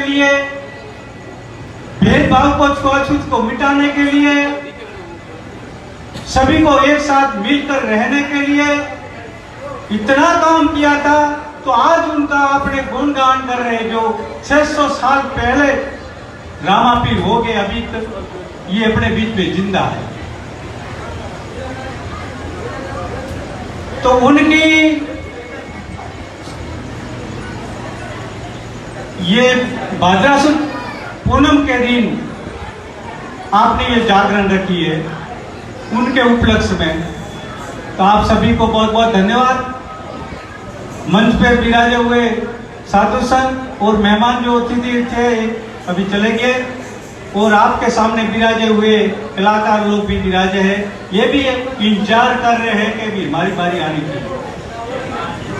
के लिए, भेदभाव को, छुआछूत को मिटाने के लिए, सभी को एक साथ मिलकर रहने के लिए इतना काम किया था। तो आज उनका अपने गुणगान कर रहे, जो 600 साल पहले रामापीर हो गए, अभी तक ये अपने बीच में जिंदा है। तो उनकी ये भाद्रा सुद पूनम के दिन आपने ये जागरण रखी है उनके उपलक्ष्य में, तो आप सभी को बहुत बहुत धन्यवाद। मंच पे विराजे हुए साधु संत और मेहमान जो अतिथि थे अभी चले गए, और आपके सामने विराजे हुए कलाकार लोग भी विराजे हैं, ये भी इंतजार कर रहे हैं कि भी हमारी बारी आने की,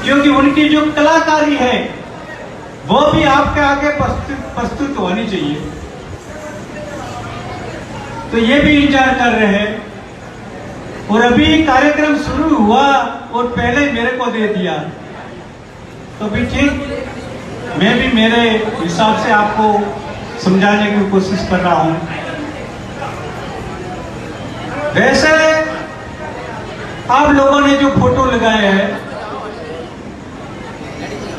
क्योंकि उनकी जो कलाकारी है वो भी आपके आगे प्रस्तुत होनी चाहिए। तो ये भी इंतजार कर रहे हैं। और अभी कार्यक्रम शुरू हुआ और पहले मेरे को दे दिया, तो भी ठीक, मैं भी मेरे हिसाब से आपको समझाने की कोशिश कर रहा हूं। वैसे आप लोगों ने जो फोटो लगाए हैं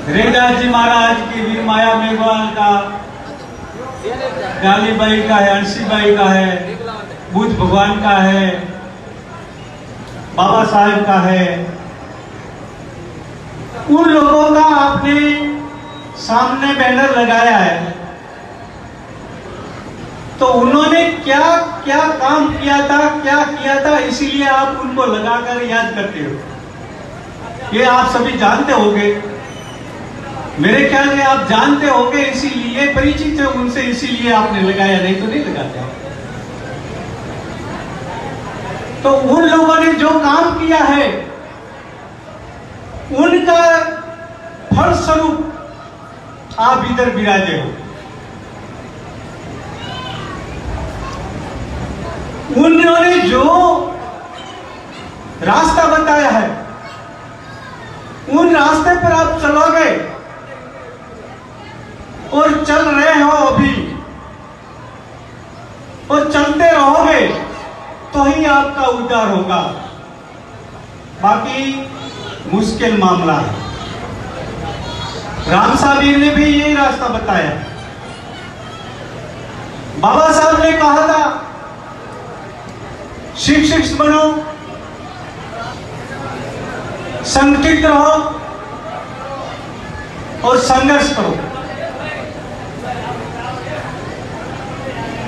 रैदास जी महाराज की, वीर माया मेघवाल का, डालीबाई का है, अंशीबाई का है, बुद्ध भगवान का है, बाबा साहेब का है, उन लोगों का आपने सामने बैनर लगाया है। तो उन्होंने क्या क्या काम किया था, क्या किया था, इसीलिए आप उनको लगाकर याद करते हो। ये आप सभी जानते होंगे, मेरे ख्याल में आप जानते होंगे, इसीलिए परिचित है उनसे, इसीलिए आपने लगाया, नहीं तो नहीं लगाते। तो उन लोगों ने जो काम किया है उनका फलस्वरूप आप इधर विराजे हो। उन्होंने जो रास्ता बताया है उन रास्ते पर आप चलोगे और चल रहे हो अभी, और चलते रहोगे तो ही आपका उद्धार होगा, बाकी मुश्किल मामला है। राम साहब ने भी यही रास्ता बताया। बाबा साहब ने कहा था शिक्षक बनो, संगठित रहो और संघर्ष करो।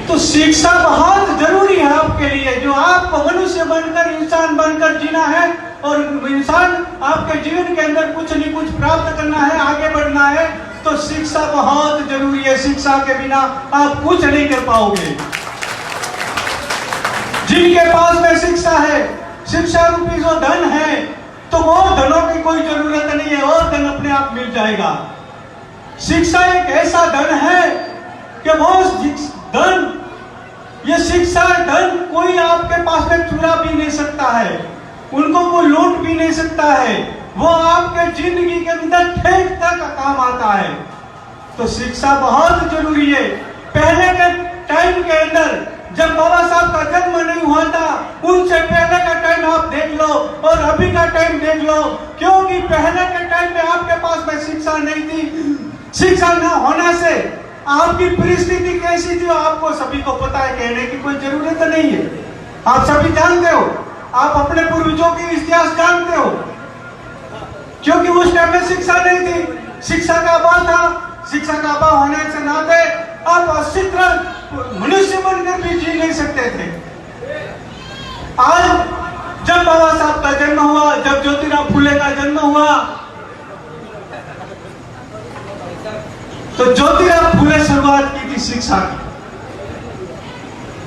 तो शिक्षा बहुत जरूरी है आपके लिए, जो आपको मनुष्य बनकर, इंसान बनकर जीना है, और इंसान आपके जीवन के अंदर कुछ नहीं कुछ प्राप्त करना है, आगे बढ़ना है, तो शिक्षा बहुत जरूरी है। शिक्षा के बिना आप कुछ नहीं कर पाओगे। जिनके पास में शिक्षा है, शिक्षा रूपी जो धन है, तो वो धनों की कोई जरूरत नहीं है, और धन अपने आप मिल जाएगा। शिक्षा एक ऐसा धन है कि वो धन, ये शिक्षा धन कोई आपके पास में चुरा भी नहीं सकता है, उनको कोई लूट भी नहीं सकता है, वो आपके जिंदगी के अंदर ठेक तक काम आता है। तो शिक्षा बहुत जरूरी है। पहले के टाइम के अंदर जब बाबा साहब का जन्म नहीं हुआ था, उनसे पहले का टाइम आप देख लो और अभी का टाइम देख लो, क्योंकि पहले के टाइम में आपके पास में शिक्षा नहीं थी। शिक्षा न होने से आपकी परिस्थिति कैसी थी आपको सभी को पता है, कहने की कोई जरूरत नहीं है। आप सभी जानते हो, आप अपने पूर्वजों की इतिहास जानते हो, क्योंकि उस टाइम में शिक्षा नहीं थी, शिक्षा का अभाव था। शिक्षा का अभाव होने से नाते आप अस्तित्व मनुष्य बनकर भी जी नहीं सकते थे। आज जब बाबा साहब का जन्म हुआ, जब ज्योतिराव फुले का जन्म हुआ, तो ज्योतिराव फुले शुरुआत की थी शिक्षा की।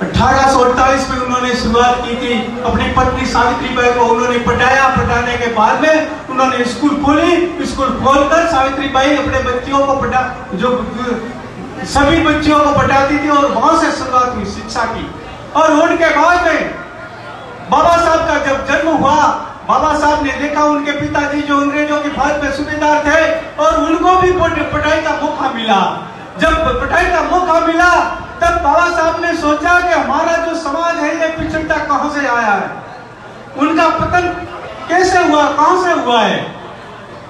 1848 में उन्होंने शुरुआत की थी। अपनी पत्नी सावित्रीबाई को उन्होंने पढ़ाया, पढ़ाने के बाद में उन्होंने स्कूल खोली। स्कूल खोलकर सावित्रीबाई अपने बच्चियों को सभी बच्चियों को पढ़ाती थी, और वहां से शुरुआत हुई शिक्षा की। और उनके बाद में बाबा साहब का जब जन्म हुआ, बाबा साहब ने देखा उनके पिताजी जो अंग्रेजों के फौज में सूबेदार थे, और उनको भी पढ़ाई का मौका मिला, जब पढ़ाई का मौका मिला तब बाबा साहब ने सोचा कि हमारा जो समाज है ये पिछड़ता कहां से आया है, उनका पतन कैसे हुआ, कहां से हुआ है।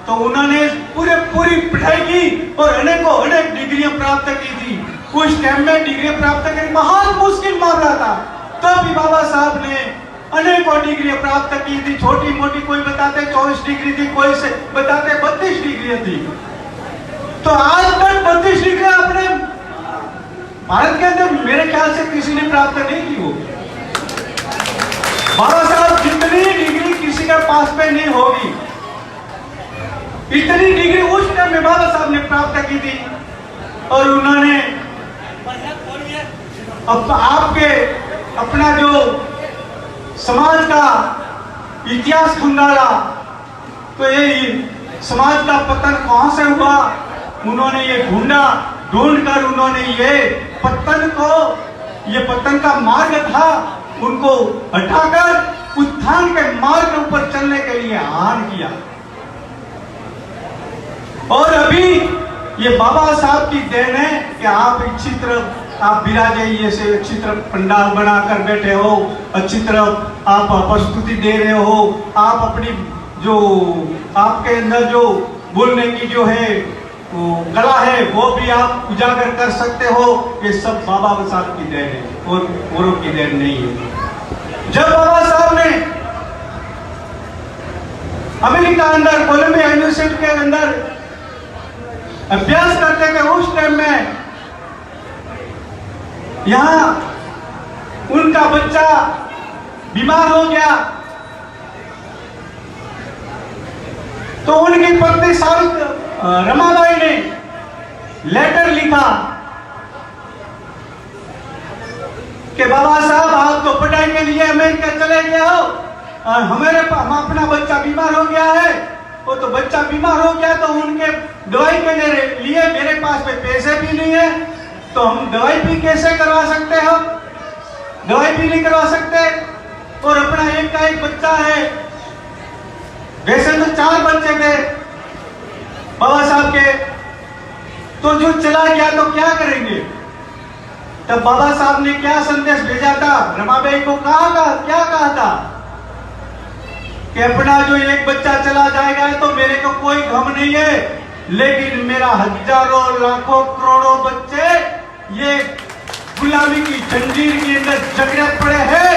तो उन्होंने पूरी पढ़ाई की और अनेक डिग्रियां प्राप्त की थी। उस टाइम में डिग्री प्राप्त करना बहुत मुश्किल मामला था, तब भी बाबा साहब ने अनेकों डिग्रियां प्राप्त की थी। छोटी मोटी कोई बताते 24 डिग्री थी, कोई से बताते 32 डिग्रियां थी। तो आज तक 32 डिग्री अपने भारत के अंदर मेरे ख्याल से किसी ने प्राप्त नहीं की हो। बाबा साहब जितनी डिग्री किसी के पास में नहीं होगी, इतनी डिग्री उस टाइम में बाबा साहब ने प्राप्त की थी। और उन्होंने आपके अपना जो समाज का इतिहास खंगाला, तो ये समाज का पतन कहां से हुआ, उन्होंने ये ढूंढकर उन्होंने ये पतन का मार्ग था, उनको हटाकर उत्थान के मार्ग के ऊपर चलने के लिए आह्वान किया। और अभी ये बाबा साहब की देन है कि आप अच्छी तरह आप विराजे से अच्छी तरह पंडाल बनाकर बैठे हो, अच्छी तरह आप प्रस्तुति दे रहे हो, आप अपनी जो आपके अंदर जो बोलने की जो है वो कला है वो भी आप उजागर कर सकते हो। ये सब बाबा साहब की देन है और औरों की देन नहीं है। जब बाबा साहब ने अमेरिका अंदर कोलंबिया यूनिवर्सिटी के अंदर अभ्यास करते थे, उस टाइम में यहां उनका बच्चा बीमार हो गया, तो उनकी पत्नी रमाबाई ने लेटर लिखा कि बाबा साहब आप तो पढ़ाई के लिए अमेरिका चले गए हो और हम अपना बच्चा बीमार हो गया है। वो तो बच्चा बीमार हो गया तो उनके दवाई के लिए मेरे पास में पैसे भी नहीं है, तो हम दवाई भी कैसे करवा सकते हो, दवाई भी नहीं करवा सकते। और अपना एक का एक बच्चा है, वैसे तो 4 बच्चे थे बाबा साहब के, तो जो चला गया तो क्या करेंगे। तब बाबा साहब ने क्या संदेश भेजा था, रमाबाई को क्या कहा था कि अपना जो एक बच्चा चला जाएगा तो मेरे को कोई गम नहीं है, लेकिन मेरा हजारों लाखों करोड़ों बच्चे ये गुलामी की जंजीर के अंदर जकड़े पड़े हैं।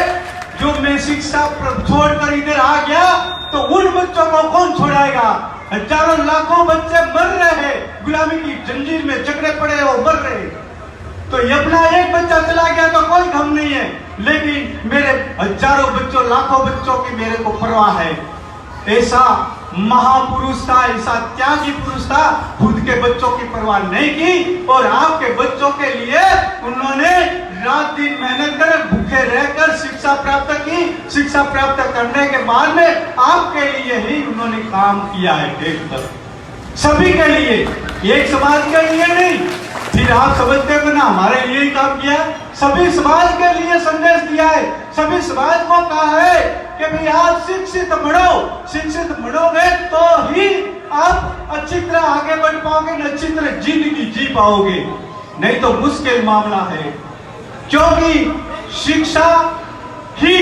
जो मैं शिक्षा छोड़कर इधर आ गया तो उन बच्चों को कौन छोड़ाएगा। हजारों लाखों बच्चे मर रहे हैं, गुलामी की जंजीर में जकड़े पड़े हो मर रहे। तो ये अपना एक बच्चा चला गया तो कोई गम नहीं है, लेकिन मेरे हजारों बच्चों लाखों बच्चों की मेरे को परवाह है। ऐसा महापुरुष था, ऐसा त्यागी पुरुष था, खुद के बच्चों की परवाह नहीं की और आपके बच्चों के लिए उन्होंने रात दिन मेहनत कर भूखे रहकर शिक्षा प्राप्त की। शिक्षा प्राप्त करने के बाद में आपके लिए ही उन्होंने काम किया है, एक सभी के लिए, एक समाज के लिए नहीं। फिर आप समझते हो ना हमारे लिए ही काम किया, सभी समाज के लिए संदेश दिया है, सभी समाज को कहा है कि भाई आप शिक्षित बढ़ोगे तो ही आप अच्छी तरह आगे बढ़ पाओगे, अच्छी तरह जिंदगी जी पाओगे, नहीं तो मुश्किल मामला है। क्योंकि शिक्षा ही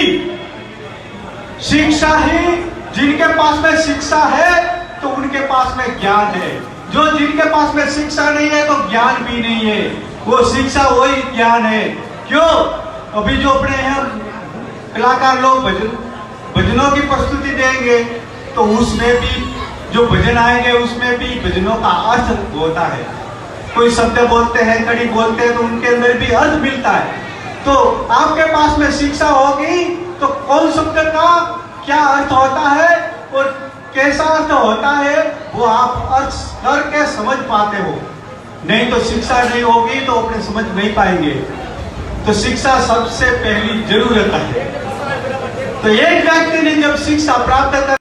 जिनके पास में शिक्षा है तो उनके पास में ज्ञान है, जो जिनके पास में शिक्षा नहीं है तो ज्ञान भी नहीं है, वो शिक्षा वही ज्ञान है। क्यों, अभी जो अपने यहाँ कलाकार लोग भजनों की प्रस्तुति देंगे तो उसमें भी जो भजन आएंगे उसमें भी भजनों का अर्थ होता है। कोई शब्द बोलते हैं, कड़ी बोलते हैं तो उनके अंदर भी अर्थ मिलता है। तो आपके पास में शिक्षा होगी तो कौन शब्द का क्या अर्थ होता है और कैसा अर्थ होता है वो आप अर्थ करके समझ पाते हो। नहीं तो शिक्षा नहीं होगी तो अपने समझ नहीं पाएंगे। तो शिक्षा सबसे पहली जरूरत है। तो एक व्यक्ति ने जब शिक्षा प्राप्त कर